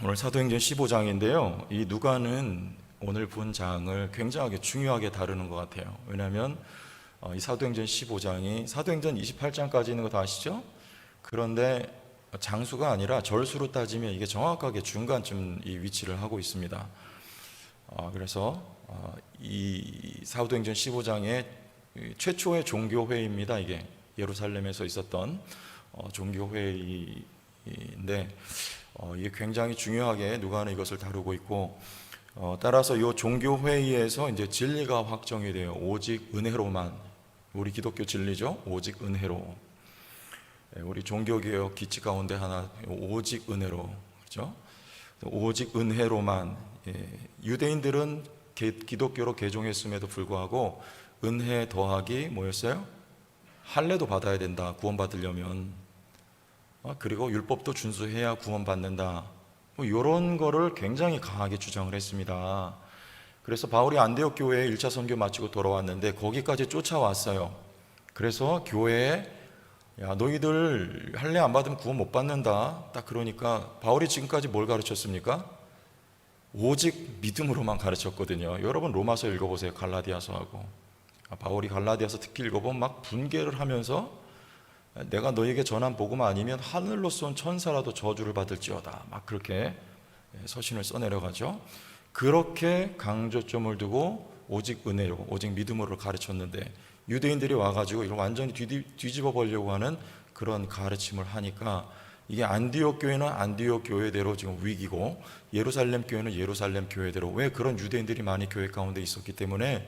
오늘 사도행전 15장인데요. 이 누가는 오늘 본 장을 굉장하게 중요하게 다루는 것 같아요. 왜냐하면 이 사도행전 15장이 사도행전 28장까지 있는 거 다 아시죠? 그런데 장수가 아니라 절수로 따지면 이게 정확하게 중간쯤 이 위치를 하고 있습니다. 그래서 이 사도행전 15장의 최초의 종교회의입니다. 이게 예루살렘에서 있었던 종교회의인데 이게 굉장히 중요하게 누가는 이것을 다루고 있고, 따라서 이 종교회의에서 이제 진리가 확정이 돼요. 오직 은혜로만. 우리 기독교 진리죠. 오직 은혜로. 우리 종교개혁 기치 가운데 하나, 오직 은혜로. 그렇죠? 오직 은혜로만. 유대인들은 기독교로 개종했음에도 불구하고 은혜 더하기 뭐였어요? 할례도 받아야 된다. 구원받으려면. 그리고 율법도 준수해야 구원받는다. 이런 거를 굉장히 강하게 주장을 했습니다. 그래서 바울이 안디옥 교회에 1차 선교 마치고 돌아왔는데 거기까지 쫓아왔어요. 그래서 교회에 야, 너희들 할례 안 받으면 구원 못 받는다. 딱 그러니까 바울이 지금까지 뭘 가르쳤습니까? 오직 믿음으로만 가르쳤거든요. 여러분 로마서 읽어보세요. 갈라디아서하고. 바울이 갈라디아서 특히 읽어보면 막 분개를 하면서 내가 너에게 전한 복음 아니면 하늘로서 온 천사라도 저주를 받을지어다. 막 그렇게 서신을 써내려가죠. 그렇게 강조점을 두고 오직 은혜로, 오직 믿음으로 가르쳤는데 유대인들이 와가지고 이걸 완전히 뒤집어 보려고 하는 그런 가르침을 하니까 이게 안디옥 교회는 안디옥 교회대로 지금 위기고 예루살렘 교회는 예루살렘 교회대로, 왜 그런 유대인들이 많이 교회 가운데 있었기 때문에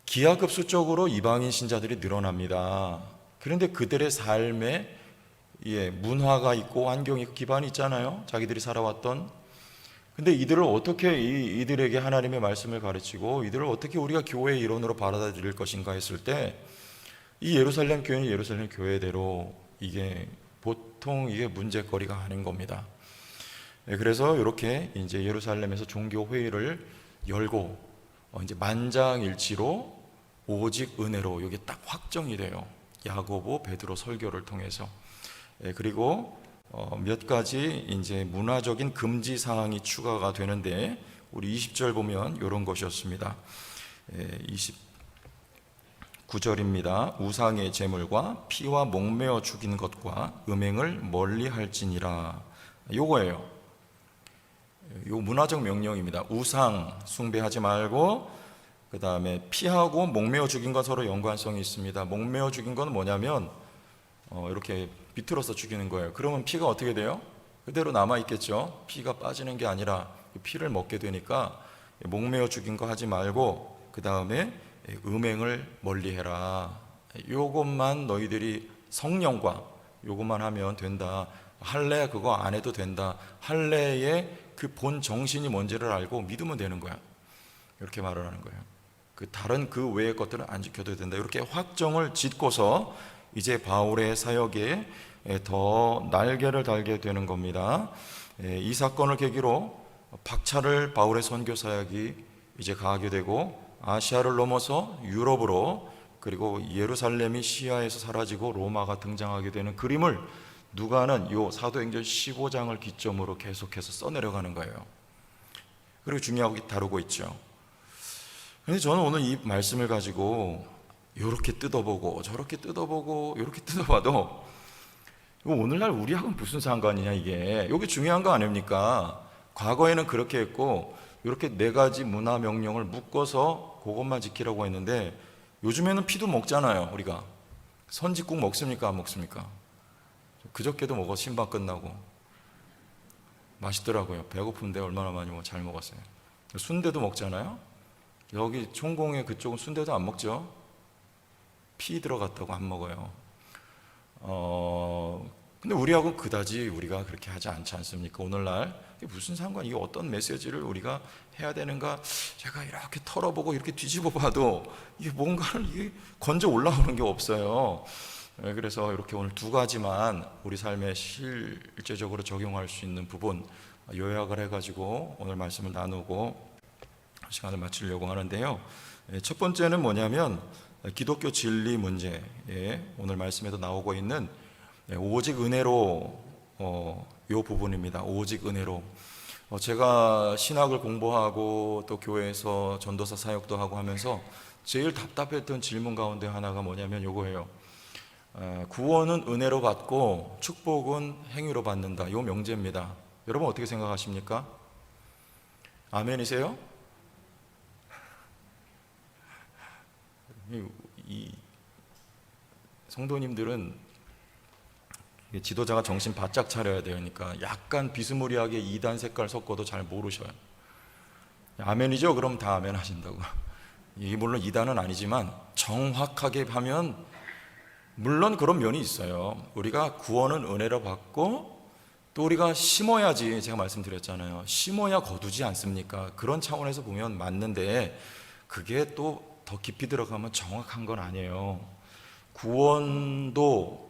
기하급수적으로 이방인 신자들이 늘어납니다. 그런데 그들의 삶에 문화가 있고 환경이 기반이 있잖아요. 자기들이 살아왔던. 근데 이들을 어떻게 이들에게 하나님의 말씀을 가르치고 이들을 어떻게 우리가 교회의 일원으로 받아들일 것인가 했을 때 이 예루살렘 교회는 예루살렘 교회대로 이게 보통 이게 문제거리가 아닌 겁니다. 그래서 이렇게 이제 예루살렘에서 종교 회의를 열고 이제 만장일치로 오직 은혜로 이게 딱 확정이 돼요. 야고보, 베드로 설교를 통해서. 그리고 몇 가지 이제 문화적인 금지 사항이 추가가 되는데 우리 20절 보면 이런 것이었습니다. 29절입니다. 우상의 제물과 피와 목매어 죽인 것과 음행을 멀리할지니라. 요거예요. 요 문화적 명령입니다. 우상 숭배하지 말고, 그 다음에 피하고 목매어 죽인 건 서로 연관성이 있습니다. 목매어 죽인 건 뭐냐면 이렇게 비틀어서 죽이는 거예요. 그러면 피가 어떻게 돼요? 그대로 남아있겠죠. 피가 빠지는 게 아니라 피를 먹게 되니까 목매어 죽인 거 하지 말고, 그 다음에 음행을 멀리해라. 요것만 너희들이 성령과 요것만 하면 된다. 할례 그거 안 해도 된다. 할례의 그 본 정신이 뭔지를 알고 믿으면 되는 거야. 이렇게 말을 하는 거예요. 다른 그 외의 것들은 안 지켜도 된다. 이렇게 확정을 짓고서 이제 바울의 사역에 더 날개를 달게 되는 겁니다. 이 사건을 계기로 박차를 바울의 선교 사역이 이제 가게 되고 아시아를 넘어서 유럽으로, 그리고 예루살렘이 시야에서 사라지고 로마가 등장하게 되는 그림을 누가는 요 사도행전 15장을 기점으로 계속해서 써내려가는 거예요. 그리고 중요하게 다루고 있죠. 근데 저는 오늘 이 말씀을 가지고 이렇게 뜯어보고 저렇게 뜯어보고 이렇게 뜯어봐도 오늘날 우리하고는 무슨 상관이냐, 이게. 여기 중요한 거 아닙니까? 과거에는 그렇게 했고 이렇게 네 가지 문화 명령을 묶어서 그것만 지키라고 했는데 요즘에는 피도 먹잖아요. 우리가 선지국 먹습니까? 안 먹습니까? 그저께도 먹어. 신방 끝나고 맛있더라고요. 배고픈데 얼마나 많이 잘 먹었어요. 순대도 먹잖아요. 여기 총공회 그쪽은 순대도 안 먹죠. 피 들어갔다고 안 먹어요. 근데 우리하고 그다지 우리가 그렇게 하지 않지 않습니까? 오늘날 이게 무슨 상관, 이게 어떤 메시지를 우리가 해야 되는가? 제가 이렇게 털어보고 이렇게 뒤집어 봐도 이게 뭔가를 이게 건져 올라오는 게 없어요. 그래서 이렇게 오늘 두 가지만 우리 삶에 실제적으로 적용할 수 있는 부분 요약을 해가지고 오늘 말씀을 나누고 시간을 마치려고 하는데요. 첫 번째는 뭐냐면 기독교 진리 문제에 오늘 말씀에도 나오고 있는 오직 은혜로 요 부분입니다. 오직 은혜로. 제가 신학을 공부하고 또 교회에서 전도사 사역도 하고 하면서 제일 답답했던 질문 가운데 하나가 뭐냐면 요거예요. 구원은 은혜로 받고 축복은 행위로 받는다. 요 명제입니다. 여러분 어떻게 생각하십니까? 아멘이세요? 이 성도님들은 지도자가 정신 바짝 차려야 되니까 약간 비스무리하게 2단 색깔 섞어도 잘 모르셔요. 아멘이죠? 그럼 다 아멘 하신다고. 이게 물론 2단은 아니지만 정확하게 하면 물론 그런 면이 있어요. 우리가 구원은 은혜로 받고 또 우리가 심어야지, 제가 말씀드렸잖아요. 심어야 거두지 않습니까? 그런 차원에서 보면 맞는데 그게 또 더 깊이 들어가면 정확한 건 아니에요. 구원도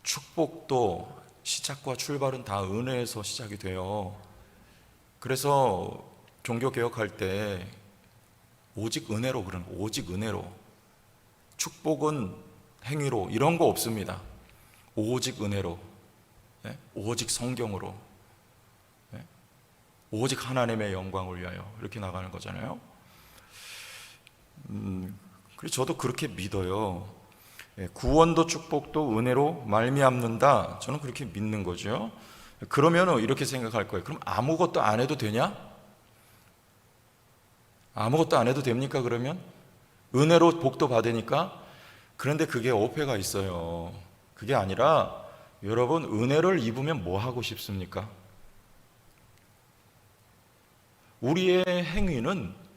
축복도 시작과 출발은 다 은혜에서 시작이 돼요. 그래서 종교개혁할 때 오직 은혜로, 그런 오직 은혜로, 축복은 행위로 이런 거 없습니다. 오직 은혜로, 오직 성경으로, 오직 하나님의 영광을 위하여 이렇게 나가는 거잖아요. 그래서 저도 그렇게 믿어요. 구원도 축복도 은혜로 말미암는다. 저는 그렇게 믿는 거죠. 그러면 이렇게 생각할 거예요. 그럼 아무것도 안 해도 되냐? 아무것도 안 해도 됩니까? 그러면 은혜로 복도 받으니까. 그런데 그게 오해가 있어요. 그게 아니라 여러분 은혜를 입으면 뭐 하고 싶습니까? 우리의 행위는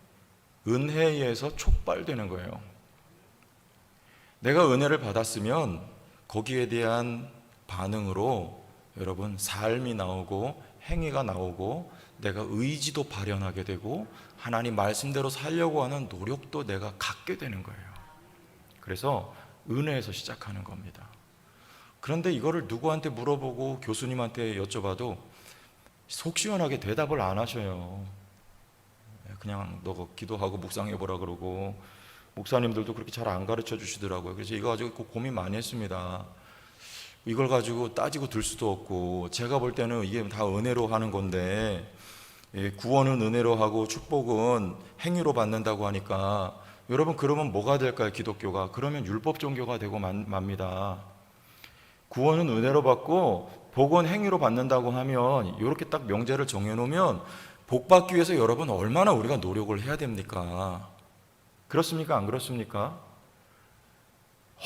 은혜에서 촉발되는 거예요. 내가 은혜를 받았으면 거기에 대한 반응으로 여러분 삶이 나오고 행위가 나오고 내가 의지도 발현하게 되고 하나님 말씀대로 살려고 하는 노력도 내가 갖게 되는 거예요. 그래서 은혜에서 시작하는 겁니다. 그런데 이거를 누구한테 물어보고 교수님한테 여쭤봐도 속 시원하게 대답을 안 하셔요. 그냥 너 기도하고 묵상해보라 그러고, 목사님들도 그렇게 잘 안 가르쳐 주시더라고요. 그래서 이거 가지고 고민 많이 했습니다. 이걸 가지고 따지고 들 수도 없고, 제가 볼 때는 이게 다 은혜로 하는 건데, 구원은 은혜로 하고 축복은 행위로 받는다고 하니까 여러분 그러면 뭐가 될까요? 기독교가 그러면 율법 종교가 되고 맙니다. 구원은 은혜로 받고 복은 행위로 받는다고 하면 이렇게 딱 명제를 정해놓으면 복 받기 위해서 여러분 얼마나 우리가 노력을 해야 됩니까? 그렇습니까? 안 그렇습니까?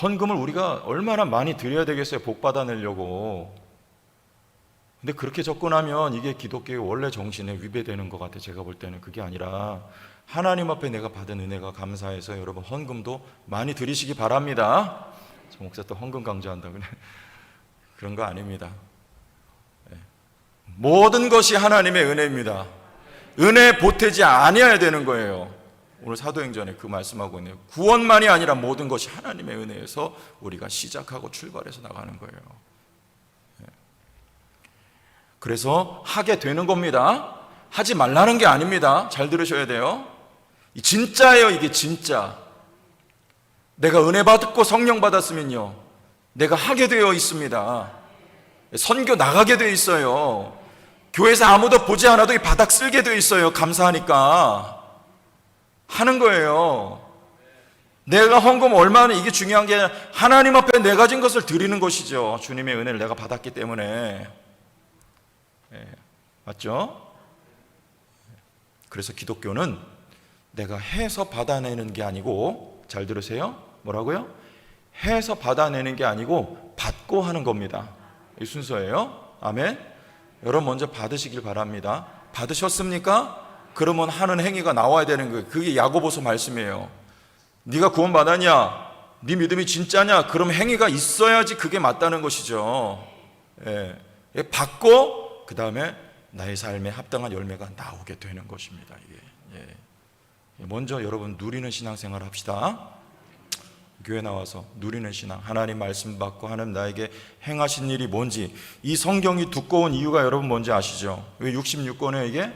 헌금을 우리가 얼마나 많이 드려야 되겠어요? 복 받아내려고. 근데 그렇게 접근하면 이게 기독교의 원래 정신에 위배되는 것 같아요. 제가 볼 때는 그게 아니라 하나님 앞에 내가 받은 은혜가 감사해서 여러분 헌금도 많이 드리시기 바랍니다. 저 목사 또 헌금 강조한다 그래. 그런 거 아닙니다. 모든 것이 하나님의 은혜입니다. 은혜 보태지 아니어야 되는 거예요. 오늘 사도행전에 그 말씀하고 있네요. 구원만이 아니라 모든 것이 하나님의 은혜에서 우리가 시작하고 출발해서 나가는 거예요. 그래서 하게 되는 겁니다. 하지 말라는 게 아닙니다. 잘 들으셔야 돼요. 진짜예요. 이게 진짜. 내가 은혜 받고 성령 받았으면요, 내가 하게 되어 있습니다. 선교 나가게 되어 있어요. 교회에서 아무도 보지 않아도 이 바닥 쓸게 되어 있어요. 감사하니까 하는 거예요. 내가 헌금 얼마나, 이게 중요한 게 아니라 하나님 앞에 내 가진 것을 드리는 것이죠. 주님의 은혜를 내가 받았기 때문에. 맞죠? 그래서 기독교는 내가 해서 받아내는 게 아니고, 잘 들으세요. 뭐라고요? 해서 받아내는 게 아니고 받고 하는 겁니다. 이 순서예요. 아멘. 여러분 먼저 받으시길 바랍니다. 받으셨습니까? 그러면 하는 행위가 나와야 되는 거예요. 그게 야고보서 말씀이에요. 네가 구원 받았냐? 네 믿음이 진짜냐? 그럼 행위가 있어야지 그게 맞다는 것이죠. 받고 그 다음에 나의 삶에 합당한 열매가 나오게 되는 것입니다. 이게. 먼저 여러분 누리는 신앙생활 합시다. 교회 나와서 누리는 신앙, 하나님 말씀 받고 하나님 나에게 행하신 일이 뭔지. 이 성경이 두꺼운 이유가 여러분 뭔지 아시죠? 왜 66권에 이게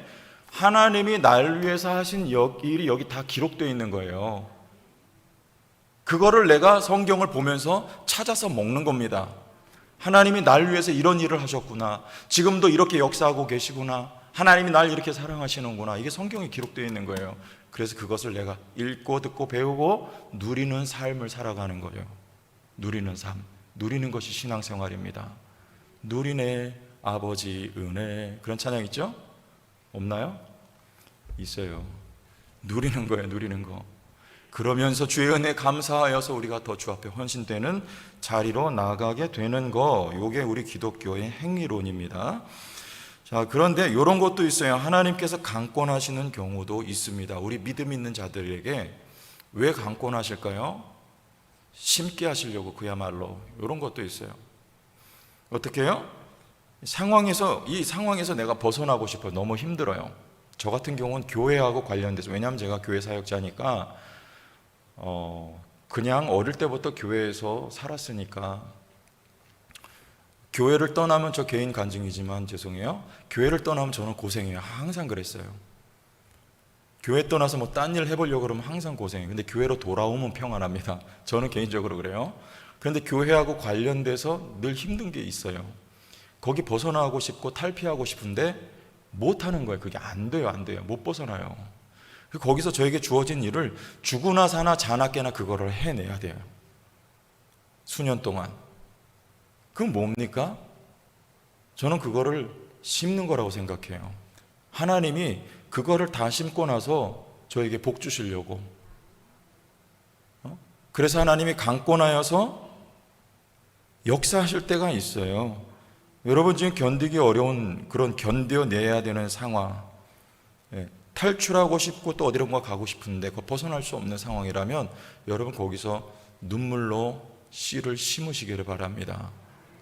하나님이 날 위해서 하신 일이 여기 다 기록되어 있는 거예요. 그거를 내가 성경을 보면서 찾아서 먹는 겁니다. 하나님이 날 위해서 이런 일을 하셨구나. 지금도 이렇게 역사하고 계시구나. 하나님이 날 이렇게 사랑하시는구나. 이게 성경에 기록되어 있는 거예요. 그래서 그것을 내가 읽고 듣고 배우고 누리는 삶을 살아가는 거예요. 누리는 삶. 누리는 것이 신앙생활입니다. 누리네 아버지 은혜. 그런 찬양 있죠? 없나요? 있어요. 누리는 거예요. 누리는 거. 그러면서 주의 은혜 감사하여서 우리가 더 주 앞에 헌신되는 자리로 나가게 되는 거, 이게 우리 기독교의 행위론입니다. 자, 그런데 이런 것도 있어요. 하나님께서 강권하시는 경우도 있습니다. 우리 믿음 있는 자들에게 왜 강권하실까요? 심게 하시려고, 그야말로 이런 것도 있어요. 어떻게 해요? 이 상황에서 내가 벗어나고 싶어요. 너무 힘들어요. 저 같은 경우는 교회하고 관련돼서, 왜냐하면 제가 교회 사역자니까 그냥 어릴 때부터 교회에서 살았으니까, 교회를 떠나면, 저 개인 간증이지만 죄송해요, 교회를 떠나면 저는 고생해요. 항상 그랬어요. 교회 떠나서 뭐 딴 일 해보려고 그러면 항상 고생해요. 근데 교회로 돌아오면 평안합니다. 저는 개인적으로 그래요. 그런데 교회하고 관련돼서 늘 힘든 게 있어요. 거기 벗어나고 싶고 탈피하고 싶은데 못하는 거예요. 그게 안 돼요. 못 벗어나요. 거기서 저에게 주어진 일을 죽으나 사나 자나 깨나 그거를 해내야 돼요. 수년 동안. 그건 뭡니까? 저는 그거를 심는 거라고 생각해요. 하나님이 그거를 다 심고 나서 저에게 복 주시려고. 그래서 하나님이 강권하여서 역사하실 때가 있어요. 여러분 지금 견디기 어려운 그런 견뎌내야 되는 상황, 탈출하고 싶고 또 어디론가 가고 싶은데 그 벗어날 수 없는 상황이라면 여러분 거기서 눈물로 씨를 심으시기를 바랍니다.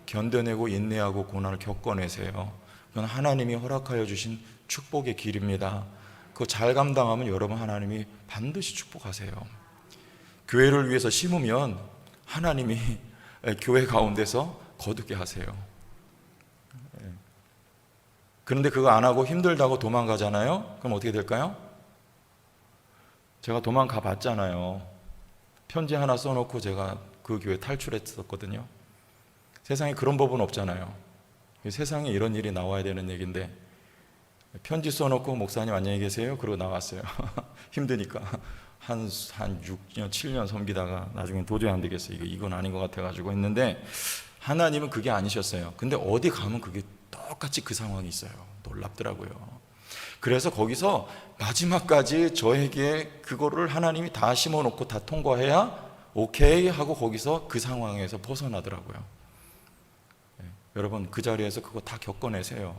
견뎌내고 인내하고 고난을 겪어내세요. 그건 하나님이 허락하여 주신 축복의 길입니다. 그거 잘 감당하면 여러분 하나님이 반드시 축복하세요. 교회를 위해서 심으면 하나님이 교회 가운데서 거두게 하세요. 그런데 그거 안 하고 힘들다고 도망가잖아요? 그럼 어떻게 될까요? 제가 도망가 봤잖아요. 편지 하나 써놓고 제가 그 교회 탈출했었거든요. 세상에 그런 법은 없잖아요. 세상에 이런 일이 나와야 되는 얘기인데, 편지 써놓고 목사님 안녕히 계세요 그러고 나왔어요. 힘드니까 한 6년 7년 섬기다가 나중에 도저히 안 되겠어요. 이건 아닌 것 같아가지고 했는데, 하나님은 그게 아니셨어요. 근데 어디 가면 그게 똑같이 그 상황이 있어요. 놀랍더라고요. 그래서 거기서 마지막까지 저에게 그거를 하나님이 다 심어놓고 다 통과해야 오케이 하고 거기서 그 상황에서 벗어나더라고요. 여러분 그 자리에서 그거 다 겪어내세요.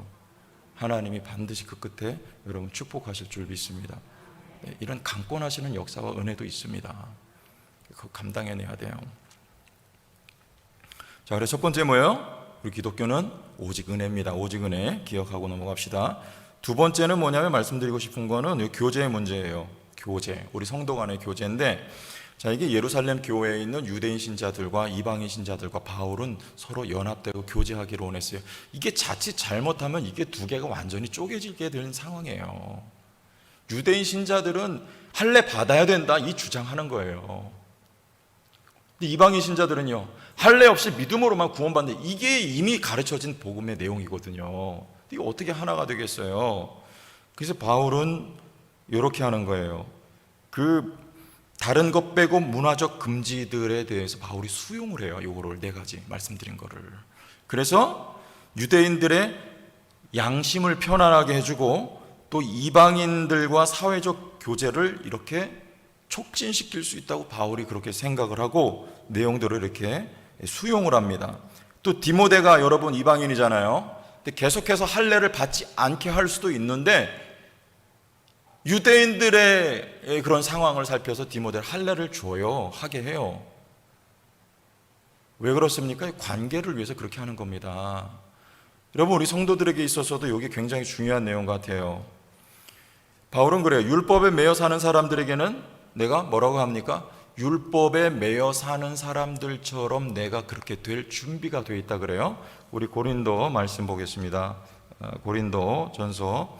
하나님이 반드시 그 끝에 여러분 축복하실 줄 믿습니다. 이런 강권하시는 역사와 은혜도 있습니다. 그거 감당해내야 돼요. 자, 그래서 첫 번째 뭐예요? 우리 기독교는 오직 은혜입니다. 오직 은혜 기억하고 넘어갑시다. 두 번째는 뭐냐면 말씀드리고 싶은 거는 교제의 문제예요. 교제, 우리 성도 간의 교제인데, 자, 이게 예루살렘 교회에 있는 유대인 신자들과 이방인 신자들과 바울은 서로 연합되고 교제하기를 원했어요. 이게 자칫 잘못하면 이게 두 개가 완전히 쪼개지게 되는 상황이에요. 유대인 신자들은 할례 받아야 된다 이 주장하는 거예요. 근데 이방인 신자들은요, 할례 없이 믿음으로만 구원받는, 이게 이미 가르쳐진 복음의 내용이거든요. 이게 어떻게 하나가 되겠어요? 그래서 바울은 이렇게 하는 거예요. 다른 것 빼고 문화적 금지들에 대해서 바울이 수용을 해요. 요거를 네 가지 말씀드린 거를. 그래서 유대인들의 양심을 편안하게 해주고 또 이방인들과 사회적 교제를 이렇게 촉진시킬 수 있다고 바울이 그렇게 생각을 하고 내용들을 이렇게 수용을 합니다. 또 디모데가 여러분 이방인이잖아요. 근데 계속해서 할례를 받지 않게 할 수도 있는데 유대인들의 그런 상황을 살펴서 디모데를 할례를 줘요. 하게 해요. 왜 그렇습니까? 관계를 위해서 그렇게 하는 겁니다. 여러분 우리 성도들에게 있어서도 이게 굉장히 중요한 내용 같아요. 바울은 그래요. 율법에 매여 사는 사람들에게는 내가 뭐라고 합니까? 율법에 매여 사는 사람들처럼 내가 그렇게 될 준비가 되어 있다 그래요. 우리 고린도 말씀 보겠습니다. 고린도 전서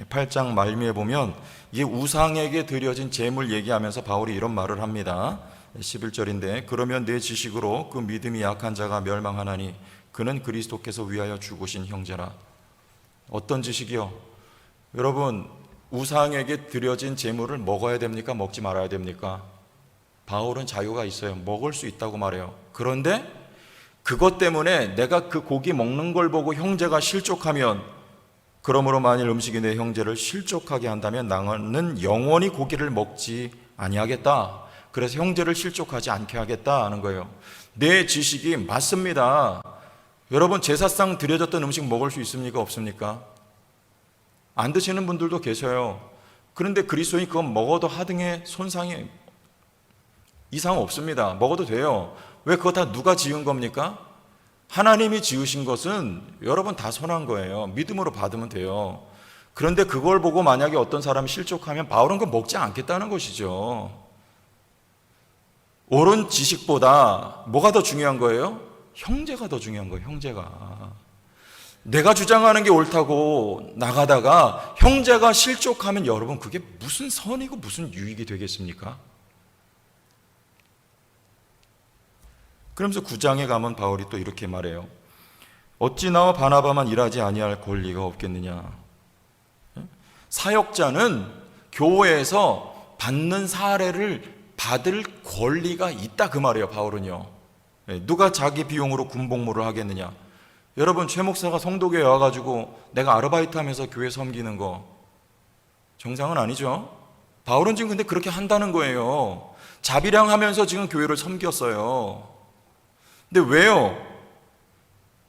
8장 말미에 보면 이게 우상에게 드려진 제물 얘기하면서 바울이 이런 말을 합니다. 11절인데 그러면 내 지식으로 그 믿음이 약한 자가 멸망하나니 그는 그리스도께서 위하여 죽으신 형제라. 어떤 지식이요? 여러분, 우상에게 드려진 제물을 먹어야 됩니까? 먹지 말아야 됩니까? 바울은 자유가 있어요. 먹을 수 있다고 말해요. 그런데 그것 때문에 내가 그 고기 먹는 걸 보고 형제가 실족하면, 그러므로 만일 음식이 내 형제를 실족하게 한다면 나는 영원히 고기를 먹지 아니하겠다. 그래서 형제를 실족하지 않게 하겠다 하는 거예요. 내 지식이 맞습니다. 여러분, 제사상 드려졌던 음식 먹을 수 있습니까? 없습니까? 안 드시는 분들도 계셔요. 그런데 그리스도인이 그건 먹어도 하등의 손상이 이상 없습니다. 먹어도 돼요. 왜 그거 다 누가 지은 겁니까? 하나님이 지으신 것은 여러분 다 선한 거예요. 믿음으로 받으면 돼요. 그런데 그걸 보고 만약에 어떤 사람이 실족하면 바울은 그거 먹지 않겠다는 것이죠. 옳은 지식보다 뭐가 더 중요한 거예요? 형제가 더 중요한 거예요. 형제가. 내가 주장하는 게 옳다고 나가다가 형제가 실족하면 여러분 그게 무슨 선이고 무슨 유익이 되겠습니까? 그러면서 9장에 가면 바울이 또 이렇게 말해요. 어찌 나와 바나바만 일하지 아니할 권리가 없겠느냐. 사역자는 교회에서 받는 사례를 받을 권리가 있다 그 말이에요. 바울은요. 누가 자기 비용으로 군복무를 하겠느냐. 여러분, 최 목사가 성도교회에 와가지고 내가 아르바이트 하면서 교회 섬기는 거 정상은 아니죠. 바울은 지금 근데 그렇게 한다는 거예요. 자비량하면서 지금 교회를 섬겼어요. 근데 왜요?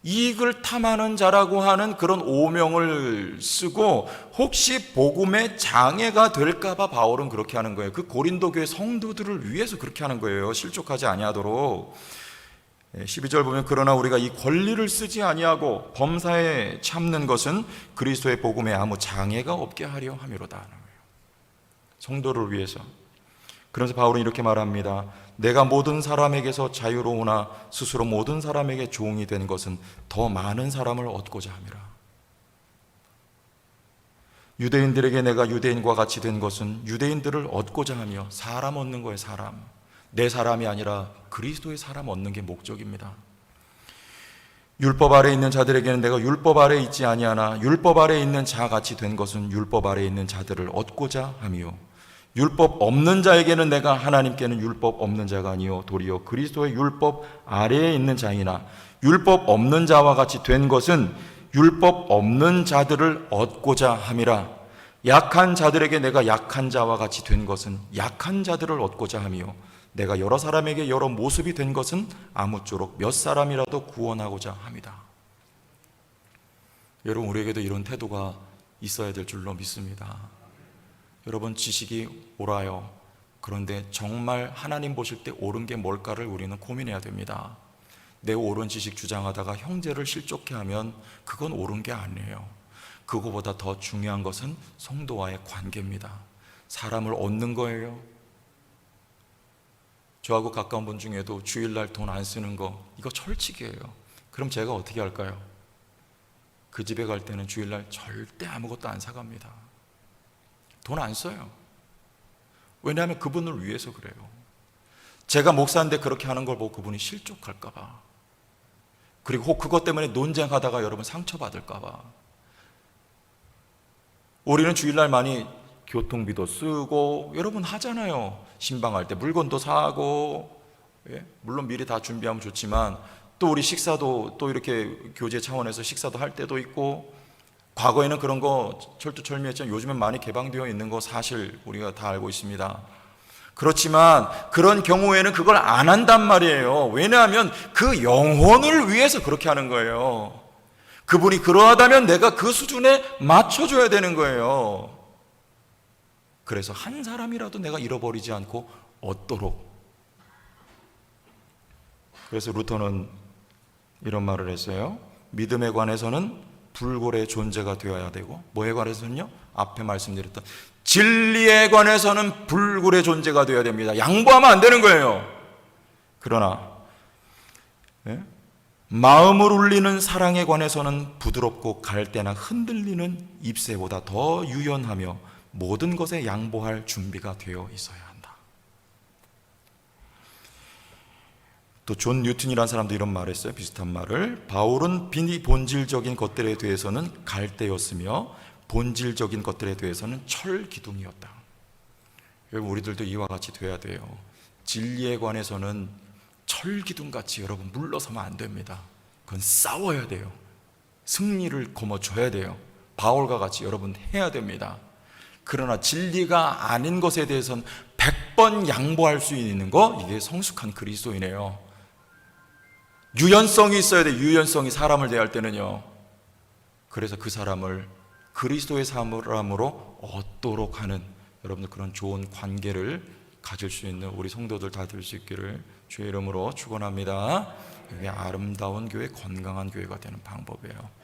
이익을 탐하는 자라고 하는 그런 오명을 쓰고 혹시 복음의 장애가 될까봐 바울은 그렇게 하는 거예요. 그 고린도 교회 성도들을 위해서 그렇게 하는 거예요. 실족하지 아니하도록. 12절 보면 그러나 우리가 이 권리를 쓰지 아니하고 범사에 참는 것은 그리스도의 복음에 아무 장애가 없게 하려 함이로다 하는 거예요. 성도를 위해서. 그래서 바울은 이렇게 말합니다. 내가 모든 사람에게서 자유로우나 스스로 모든 사람에게 종이 된 것은 더 많은 사람을 얻고자 함이라. 유대인들에게 내가 유대인과 같이 된 것은 유대인들을 얻고자 하며, 사람 얻는 거예요. 사람. 내 사람이 아니라 그리스도의 사람 얻는 게 목적입니다. 율법 아래 있는 자들에게는 내가 율법 아래 있지 아니하나 율법 아래 있는 자 같이 된 것은 율법 아래 있는 자들을 얻고자 함이요, 율법 없는 자에게는 내가 하나님께는 율법 없는 자가 아니요 도리어 그리스도의 율법 아래에 있는 자이나 율법 없는 자와 같이 된 것은 율법 없는 자들을 얻고자 함이라. 약한 자들에게 내가 약한 자와 같이 된 것은 약한 자들을 얻고자 함이요, 내가 여러 사람에게 여러 모습이 된 것은 아무쪼록 몇 사람이라도 구원하고자 합니다. 여러분, 우리에게도 이런 태도가 있어야 될 줄로 믿습니다. 여러분, 지식이 옳아요. 그런데 정말 하나님 보실 때 옳은 게 뭘까를 우리는 고민해야 됩니다. 내 옳은 지식 주장하다가 형제를 실족해 하면 그건 옳은 게 아니에요. 그거보다 더 중요한 것은 성도와의 관계입니다. 사람을 얻는 거예요. 저하고 가까운 분 중에도 주일날 돈 안 쓰는 거, 이거 철칙이에요. 그럼 제가 어떻게 할까요? 그 집에 갈 때는 주일날 절대 아무것도 안 사갑니다. 돈 안 써요. 왜냐하면 그분을 위해서 그래요. 제가 목사인데 그렇게 하는 걸 보고 그분이 실족할까 봐, 그리고 혹 그것 때문에 논쟁하다가 여러분 상처받을까 봐. 우리는 주일날 많이 교통비도 쓰고 여러분 하잖아요. 신방할 때 물건도 사고, 예? 물론 미리 다 준비하면 좋지만 또 우리 식사도 또 이렇게 교제 차원에서 식사도 할 때도 있고, 과거에는 그런 거 철두철미했지만 요즘엔 많이 개방되어 있는 거 사실 우리가 다 알고 있습니다. 그렇지만 그런 경우에는 그걸 안 한단 말이에요. 왜냐하면 그 영혼을 위해서 그렇게 하는 거예요. 그분이 그러하다면 내가 그 수준에 맞춰줘야 되는 거예요. 그래서 한 사람이라도 내가 잃어버리지 않고 얻도록. 그래서 루터는 이런 말을 했어요. 믿음에 관해서는 불굴의 존재가 되어야 되고, 뭐에 관해서는요? 앞에 말씀드렸던 진리에 관해서는 불굴의 존재가 되어야 됩니다. 양보하면 안 되는 거예요. 그러나 마음을 울리는 사랑에 관해서는 부드럽고 갈대나 흔들리는 잎새보다 더 유연하며 모든 것에 양보할 준비가 되어 있어야 한다. 또 존 뉴튼이라는 사람도 이런 말을 했어요. 비슷한 말을. 바울은 비본질적인 것들에 대해서는 갈대였으며 본질적인 것들에 대해서는 철기둥이었다. 여러분, 우리들도 이와 같이 돼야 돼요. 진리에 관해서는 철기둥같이 여러분 물러서면 안 됩니다. 그건 싸워야 돼요. 승리를 거머쥐어야 돼요. 바울과 같이 여러분 해야 됩니다. 그러나 진리가 아닌 것에 대해서는 100번 양보할 수 있는 거, 이게 성숙한 그리스도이네요. 유연성이 있어야 돼. 유연성이, 사람을 대할 때는요. 그래서 그 사람을 그리스도의 사람으로 얻도록 하는, 여러분들 그런 좋은 관계를 가질 수 있는 우리 성도들 다 될 수 있기를 주의 이름으로 축원합니다. 이게 아름다운 교회, 건강한 교회가 되는 방법이에요.